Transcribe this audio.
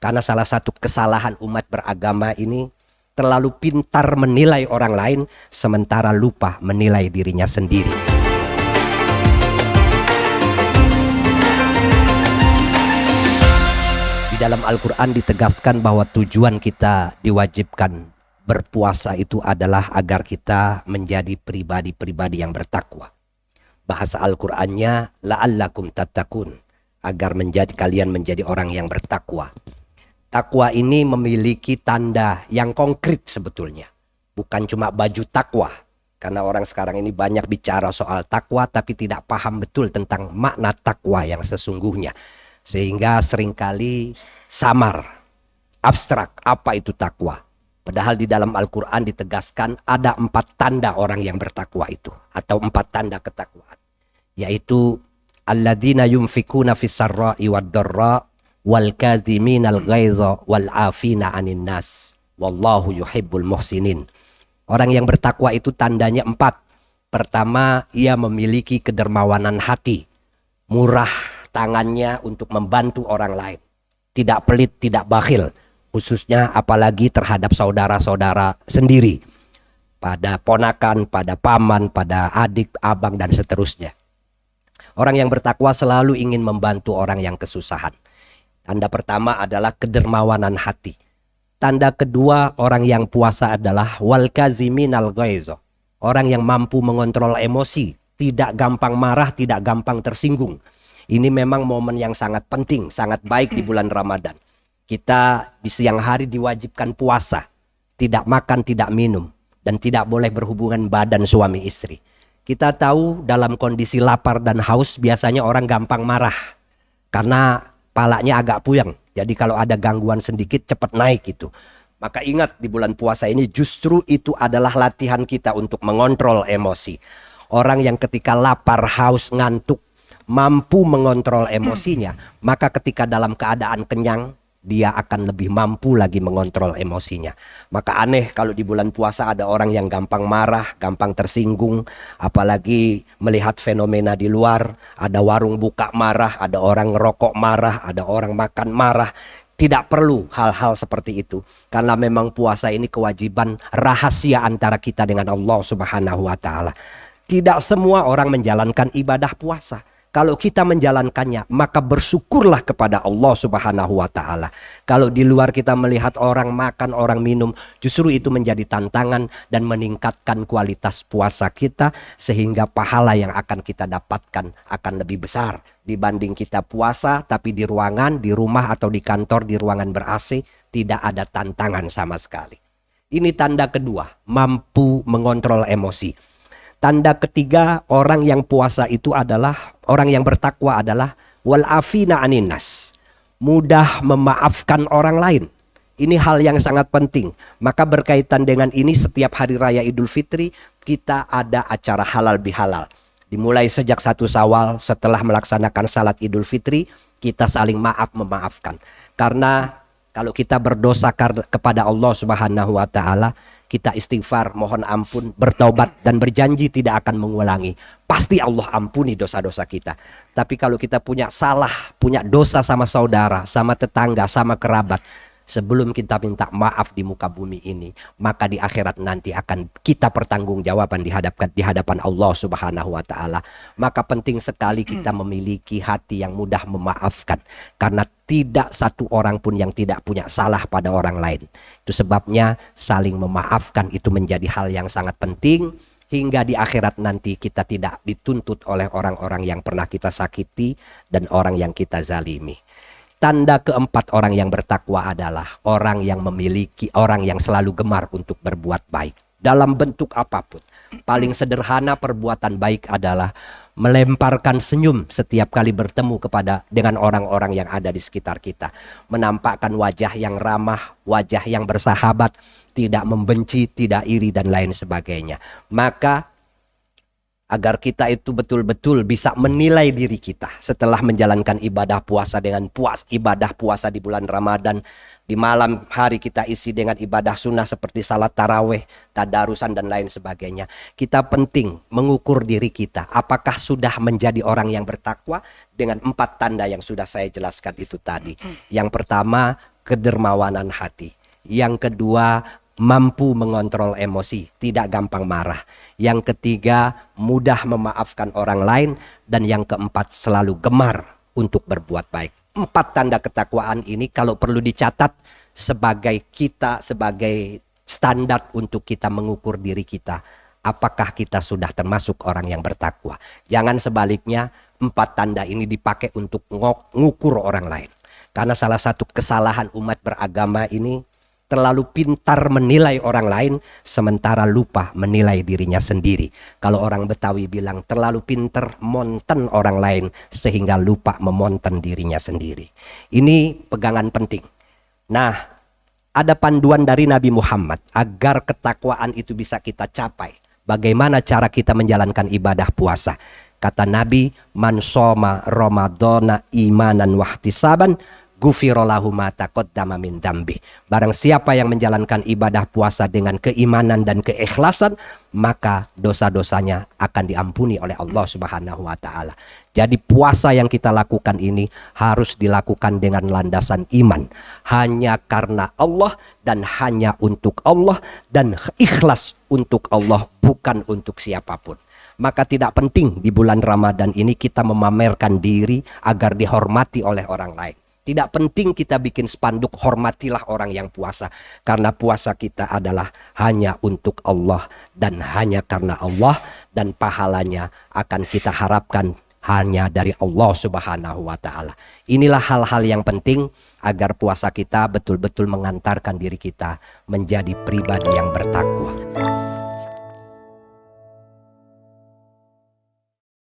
Karena salah satu kesalahan umat beragama ini terlalu pintar menilai orang lain sementara lupa menilai dirinya sendiri. Di dalam Al-Quran ditegaskan bahwa tujuan kita diwajibkan berpuasa itu adalah agar kita menjadi pribadi-pribadi yang bertakwa. Bahasa Al-Qur'annya la'allakum tattaqun, agar kalian menjadi orang yang bertakwa. Takwa ini memiliki tanda yang konkret sebetulnya, bukan cuma baju takwa. Karena orang sekarang ini banyak bicara soal takwa tapi tidak paham betul tentang makna takwa yang sesungguhnya. Sehingga seringkali samar, abstrak apa itu takwa. Padahal di dalam Al-Quran ditegaskan ada 4 tanda orang yang bertakwa itu, atau 4 tanda ketakwaan, yaitu alladzina yunfikuna fis sarra'i wad dharra wal kadhiminal ghaiza wal afina 'anin nas wallahu yuhibbul muhsinin. Orang yang bertakwa itu tandanya 4. Pertama, ia memiliki kedermawanan hati, murah tangannya untuk membantu orang lain, tidak pelit, tidak bakhil, khususnya apalagi terhadap saudara-saudara sendiri, pada ponakan, pada paman, pada adik, abang, dan seterusnya. Orang yang bertakwa selalu ingin membantu orang yang kesusahan. Tanda pertama adalah kedermawanan hati. Tanda kedua orang yang puasa adalah wal kaziminal ghaiza, orang yang mampu mengontrol emosi, tidak gampang marah, tidak gampang tersinggung. Ini memang momen yang sangat penting, sangat baik di bulan Ramadan. Kita di siang hari diwajibkan puasa, tidak makan, tidak minum, dan tidak boleh berhubungan badan suami istri. Kita tahu dalam kondisi lapar dan haus biasanya orang gampang marah karena palanya agak puyeng. Jadi kalau ada gangguan sedikit cepat naik itu. Maka ingat, di bulan puasa ini justru itu adalah latihan kita untuk mengontrol emosi. Orang yang ketika lapar, haus, ngantuk mampu mengontrol emosinya, maka ketika dalam keadaan kenyang dia akan lebih mampu lagi mengontrol emosinya. Maka aneh kalau di bulan puasa ada orang yang gampang marah, gampang tersinggung, apalagi melihat fenomena di luar, ada warung buka marah, ada orang ngerokok marah, ada orang makan marah. Tidak perlu hal-hal seperti itu, karena memang puasa ini kewajiban rahasia antara kita dengan Allah Subhanahu wa Ta'ala. Tidak semua orang menjalankan ibadah puasa. Kalau kita menjalankannya, maka bersyukurlah kepada Allah Subhanahu wa Ta'ala. Kalau di luar kita melihat orang makan, orang minum, justru itu menjadi tantangan dan meningkatkan kualitas puasa kita, sehingga pahala yang akan kita dapatkan akan lebih besar dibanding kita puasa tapi di ruangan, di rumah atau di kantor, di ruangan ber-AC, tidak ada tantangan sama sekali. Ini tanda kedua, mampu mengontrol emosi. Tanda ketiga orang yang puasa itu adalah, orang yang bertakwa adalah wal afina 'anin nas, mudah memaafkan orang lain. Ini hal yang sangat penting. Maka berkaitan dengan ini, setiap hari raya Idul Fitri kita ada acara halal bihalal. Dimulai sejak 1 Syawal, setelah melaksanakan salat Idul Fitri, kita saling maaf memaafkan. Karena kalau kita berdosa kepada Allah Subhanahu wa Ta'ala, kita istighfar, mohon ampun, bertaubat dan berjanji tidak akan mengulangi, pasti Allah ampuni dosa-dosa kita. Tapi kalau kita punya salah, punya dosa sama saudara, sama tetangga, sama kerabat, sebelum kita minta maaf di muka bumi ini, maka di akhirat nanti akan kita pertanggungjawaban di hadapan Allah Subhanahu wa Ta'ala. Maka penting sekali kita memiliki hati yang mudah memaafkan, karena tidak satu orang pun yang tidak punya salah pada orang lain. Itu sebabnya saling memaafkan itu menjadi hal yang sangat penting, hingga di akhirat nanti kita tidak dituntut oleh orang-orang yang pernah kita sakiti dan orang yang kita zalimi. Tanda keempat orang yang bertakwa adalah orang yang selalu gemar untuk berbuat baik dalam bentuk apapun. Paling sederhana perbuatan baik adalah melemparkan senyum setiap kali bertemu dengan orang-orang yang ada di sekitar kita, menampakkan wajah yang ramah, wajah yang bersahabat, tidak membenci, tidak iri dan lain sebagainya. Maka agar kita itu betul-betul bisa menilai diri kita setelah menjalankan ibadah puasa dengan ibadah puasa di bulan Ramadan. Di malam hari kita isi dengan ibadah sunnah seperti salat taraweh, tadarusan dan lain sebagainya. Kita penting mengukur diri kita, apakah sudah menjadi orang yang bertakwa dengan 4 tanda yang sudah saya jelaskan itu tadi. Yang pertama, kedermawanan hati. Yang kedua, mampu mengontrol emosi, tidak gampang marah. Yang ketiga, mudah memaafkan orang lain. Dan yang keempat, selalu gemar untuk berbuat baik. 4 tanda ketakwaan ini kalau perlu dicatat sebagai standar untuk kita mengukur diri kita. Apakah kita sudah termasuk orang yang bertakwa? Jangan sebaliknya 4 tanda ini dipakai untuk mengukur orang lain. Karena salah satu kesalahan umat beragama ini terlalu pintar menilai orang lain sementara lupa menilai dirinya sendiri. Kalau orang Betawi bilang terlalu pintar monten orang lain sehingga lupa memonten dirinya sendiri. Ini pegangan penting. Nah, ada panduan dari Nabi Muhammad agar ketakwaan itu bisa kita capai. Bagaimana cara kita menjalankan ibadah puasa? Kata Nabi, man shoma ramadhana imanan wahtisaban ghufira lahu ma taqaddama min dzambi. Barang siapa yang menjalankan ibadah puasa dengan keimanan dan keikhlasan, maka dosa-dosanya akan diampuni oleh Allah Subhanahu wa taala. Jadi puasa yang kita lakukan ini harus dilakukan dengan landasan iman, hanya karena Allah dan hanya untuk Allah dan ikhlas untuk Allah, bukan untuk siapapun. Maka tidak penting di bulan Ramadan ini kita memamerkan diri agar dihormati oleh orang lain. Tidak penting kita bikin spanduk hormatilah orang yang puasa. Karena puasa kita adalah hanya untuk Allah dan hanya karena Allah. Dan pahalanya akan kita harapkan hanya dari Allah Subhanahu wa ta'ala. Inilah hal-hal yang penting agar puasa kita betul-betul mengantarkan diri kita menjadi pribadi yang bertakwa.